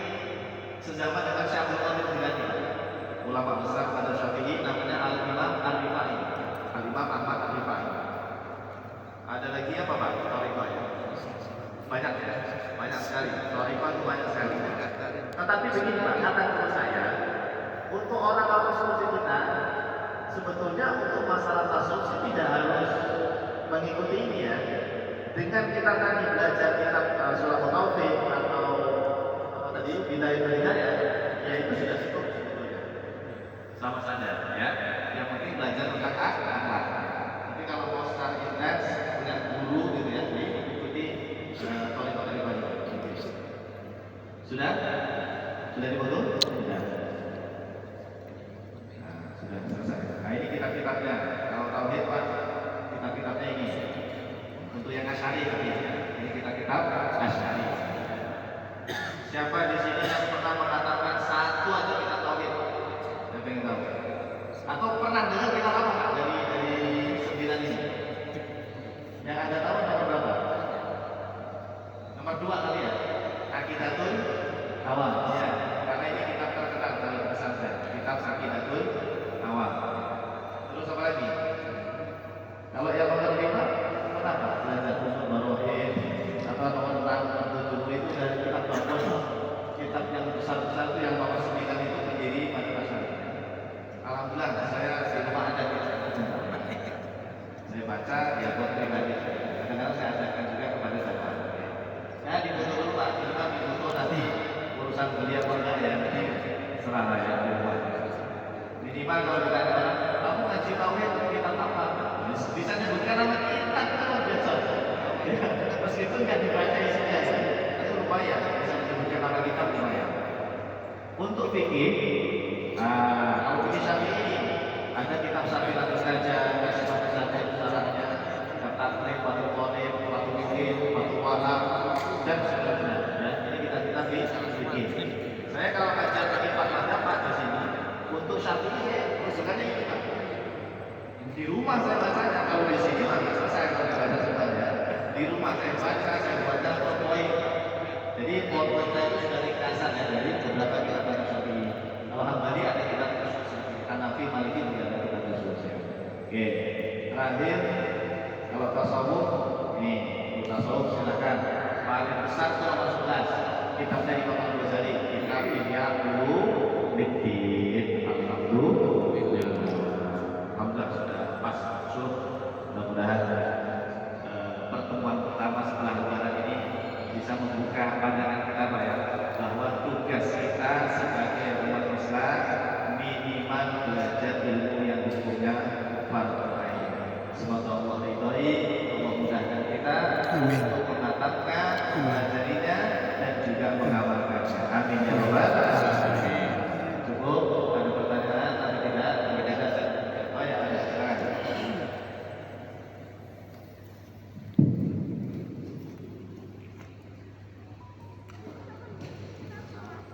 S1: sezaman dengan Syekh Abdul Qadir Jilani. Ulama besar pada Syafi'i namanya Al-Imam Al-Rifai. Al-Imam Ahmad Al-Rifai. Ada lagi apa Pak? Thariqah ya? Banyak ya? Banyak sekali. Thariqah itu banyak sekali. Tetapi begini Pak, kata menurut saya, untuk orang-orang seperti kita, sebetulnya untuk masalah tasawuf tidak harus mengikuti ini ya. Dengan kita tadi belajar kitab Sulatul Taufik atau apa tadi Bidayatul Hidayah, ya itu sudah cukup sebetulnya. Sama saja ya. Yang penting belajar tentang akhlak. Tapi kalau mau secara intens punya guru gitu ya, diikuti thariqah ini. Sudah? Sudah dipotong? Sudah. Nah, sudah selesai. Nah, ini kitab-kitabnya. Kalau tauhid Pak, kitab-kitabnya ini. Untuk yang Asy'ari ya. Ini kitab-kitab Asy'ari. Siapa di sini yang pernah mengatakan satu aja kitab tauhid? Saya pengen tahu. Atau pernah dengar kitab apa Pak dari 9 ini? Yang Anda tahu nomor berapa? Nomor 2 kali ya. Aqidatul Awam. Ya, karena ini kitab terkenal dalam pesantren. Kitab Aqidatul Awam. Terus apa lagi? Kalau yang urusan kuliah apa enggak ya, nanti serah lah ya di rumah. Minimal kalau ditanya orang, kamu ngaji tauhid kitab apa? Bisa nyebutkan nama kita luar biasa. Ya, meskipun nggak dibaca isinya, itu lumayan. Bisa menyebutkan nama kitab lumayan. Untuk fikih, kalau fikih Syafi'i ada kitab Safilatus Saja, Sifat Saja, Sarahnya, kitab Takrib, Fathul Qorib, Fathul Fikih, Fathul Wala, dan sebagainya. Ya, ini kita di fikih. Saya kalau ngajar di Pak Madzhab di sini, untuk Syafi'i rujukannya itu Pak. Di rumah saya bacanya, kalau di sini nggak selesai kalau dibaca semuanya. Di rumah saya baca, saya baca poin. Jadi poin-poinnya itu sudah ringkasan ya dari beberapa kitab Syafi'i. Kalau Hambali ada kitab khusus, Hanafi, Maliki juga ada kitab khusus ya. Oke, terakhir kalau tasawuf, nih tasawuf silakan. Paling besar itu nomor 11 kitabnya Imam Al-Ghazali, kitab Ihya'ul Bidin. Alhamdulillah sudah pas masuk. Mudah-mudahan pertemuan pertama setelah lebaran ini bisa membuka pandangan kita Pak ya, bahwa tugas kita sebagai umat Islam minimal belajar ilmu yang hukumnya fardu ain. Semoga Allah ridhoi, Allah mudahkan kita untuk menatapkan, mempelajarinya dan juga mengamalkannya. Amin ya rabbal alamin. Cukup, ada pertanyaan atau tidak? Oh ya, ada silakan.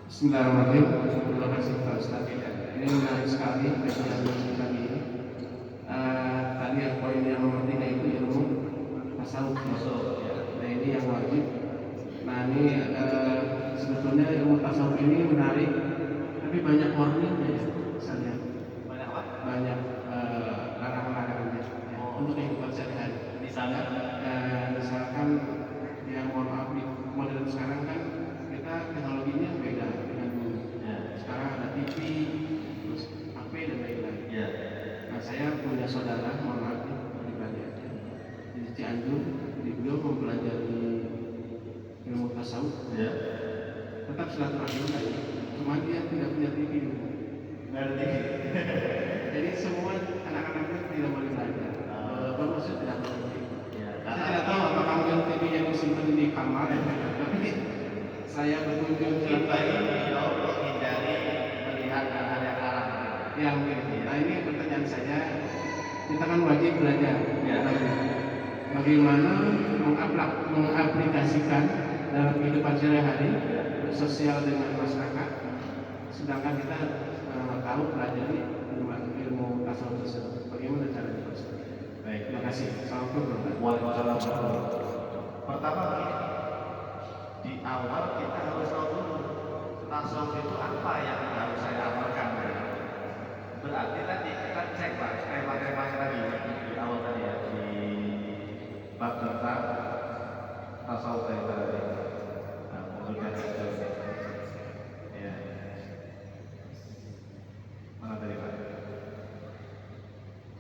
S2: Bismillahirrahmanirrahim. Terima kasih Pak Ustaz. Ini menarik sekali kajian kami ini. Tadi poin yang nomor 3 itu ilmu tasawuf. Nah ini yang wajib. Nah ini sebetulnya ilmu tasawuf ini menarik, tapi banyak warningnya ya, misalnya.
S1: Banyak apa?
S2: Banyak larangan-larangannya ya, untuk kehidupan sehari-hari. Misalkan yang mohon maaf di modern sekarang kan kita teknologinya beda dengan dulu. Sekarang ada TV, terus HP dan lain-lain. Nah saya punya saudara, mohon maaf nih, pribadi aja, di Cianjur, beliau mempelajari ilmu tasawuf. Tetap silaturahmi saja, cuma dia tidak punya TV. Jadi semua anak-anaknya tidak boleh belajar. Maksudnya tidak boleh TV. Saya tidak tahu apakah mungkin TV yang disimpan di kamar, tapi saya berkunjung ke
S1: menghindari melihat hal-hal yang haram.
S2: Ya mungkin. Nah ini pertanyaan saya, kita kan wajib belajar. Bagaimana mengaplikasikan dalam kehidupan sehari-hari sosial dengan masyarakat, sedangkan kita tahu pelajari ilmu tasawuf tersebut. Bagaimana caranya?
S1: Baik,
S2: terima kasih. Assalamualaikum.
S1: Waalaikumsalam. Pertama di awal kita harus tahu dulu tasawuf itu apa yang harus saya amalkan. Berarti tadi kita cek Pak, tema-temanya tadi di awal tadi ya, di bab tentang tasawuf tadi. Nah, kemudian itu ya. Mana tadi Pak?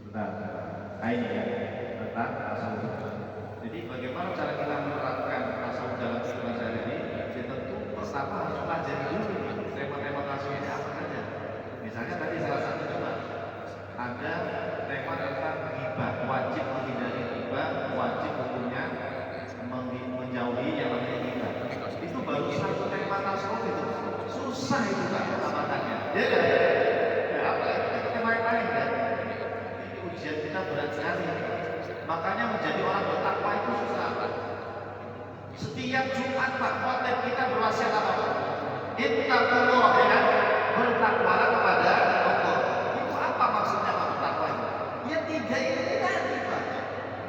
S1: Bentar. Nah ini ya, tentang tasawuf. Jadi bagaimana cara kita menerapkan tasawuf dalam kehidupan sehari-hari? Ya tentu pertama harus pelajari dulu tema-tema tasawuf ini apa saja. Misalnya tadi salah satu juga ada tema tentang ghibah, wajib menghindari ghibah, wajib hukumnya menjauhi yang namanya ghibah. Itu baru satu tema tasawuf itu susah itu Pak pengamatannya. Ya kan? Ya apalagi tema yang lain kan? Ini ujian kita berat sekali. Makanya menjadi orang bertakwa itu susah Pak. Setiap Jumat Pak, khotib kita berwasiat apa Pak? Ittaqullah, ya kan? Bertakwalah kepada Allah. Itu apa maksudnya Pak bertakwa itu? Ya tiga ini tadi Pak.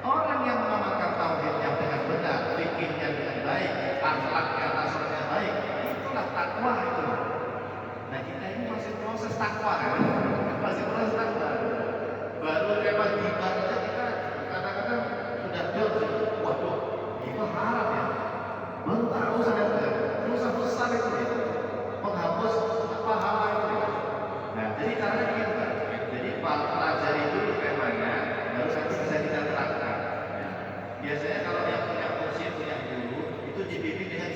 S1: Orang yang mengamalkan tauhidnya dengan benar, fikihnya dengan baik, akhlaknya, tasawufnya baik, itulah takwa itu. Nah kita ini masih proses takwa kan? Masih proses takwa. Baru lewat ghibah aja kita kadang-kadang sudah jauh. Waduh, itu haram ya. Baru tahu saya dosa besar itu ya. Menghapus pahala itu ya. Nah jadi caranya begini Pak. Jadi pelajari dulu temanya, baru nanti bisa kita terapkan. Ya. Biasanya kalau yang punya kursi, punya guru, itu dibimbing dengan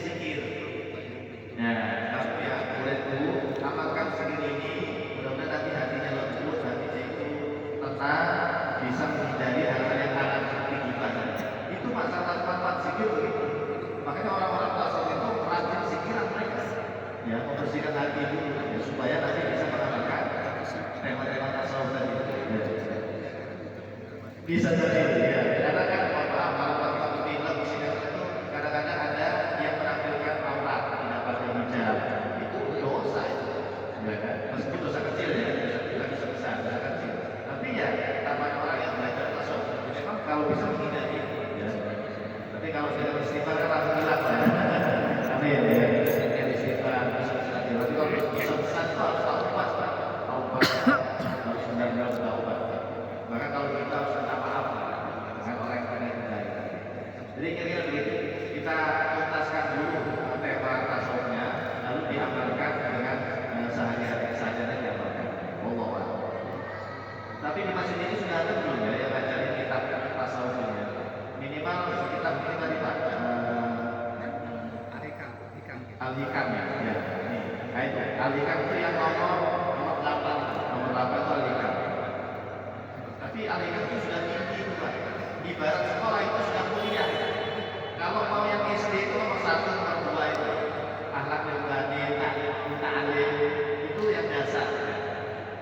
S1: bersihkan hati dulu ya, supaya nanti bisa mengamalkan tema-tema tasawuf tadi. Ya. Bisa jadi ya, karena kan mohon maaf kalau waktu film sinetron itu kadang-kadang ada yang menampilkan aurat tidak pakai hijab, itu dosa itu, ya kan? Meskipun dosa kecil ya, dosa besar, dosa kecil. Tapi ya, taman orang yang belajar tasawuf memang kalau bisa menghindari. Ya. Tapi kalau sudah istighfar kan langsung hilang ya. Amin ya. Yang istighfar bisa nanti. Tapi kalau dosa besar itu harus taubat, taubat harus benar-benar taubat. Maka kalau kita harus minta maaf dengan orang yang pernah kita. Jadi kira-kira begitu. Kita tuntaskan dulu tema tasawufnya, lalu diamalkan dengan sehari-hari saja dan diamalkan. Allah Allah. Tapi di masjid ini sudah ada belum ya yang ngajarin kitab tasawufnya? Minimal kitab ini tadi Pak. Al-Hikam ya. Ya. Nah itu Al-Hikam itu yang nomor 8. Nomor 8 itu Al-Hikam. Tapi Al-Hikam itu sudah tinggi itu Pak. Ibarat sekolah itu sudah kuliah. Kalau mau yang SD itu nomor 1, nomor 2 itu akhlakul batin, ta'lim itu yang dasar.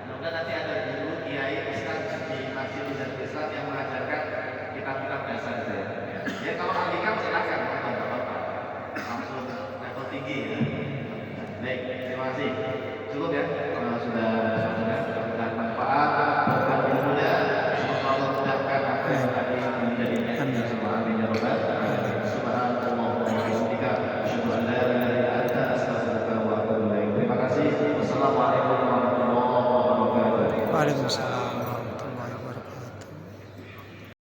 S1: Semoga nanti ada guru kiai Islam di Masjid Islam yang mengajarkan kitab-kitab dasar itu ya. Ya kalau Al-Hikam silakan, enggak apa-apa. Langsung level tinggi ya. Baik, terima kasih. Cukup ya, sudah memberikan manfaat, berkat ilmunya. Semoga Allah mudahkan apa yang tadi menjadi semua amin ya rabbal alamin. Subhanallah wa bihamdika, asyhadu an la ilaha illa anta, astaghfiruka wa atubu ilaik. Terima kasih. Wassalamualaikum warahmatullahi wabarakatuh.
S3: Waalaikumsalam.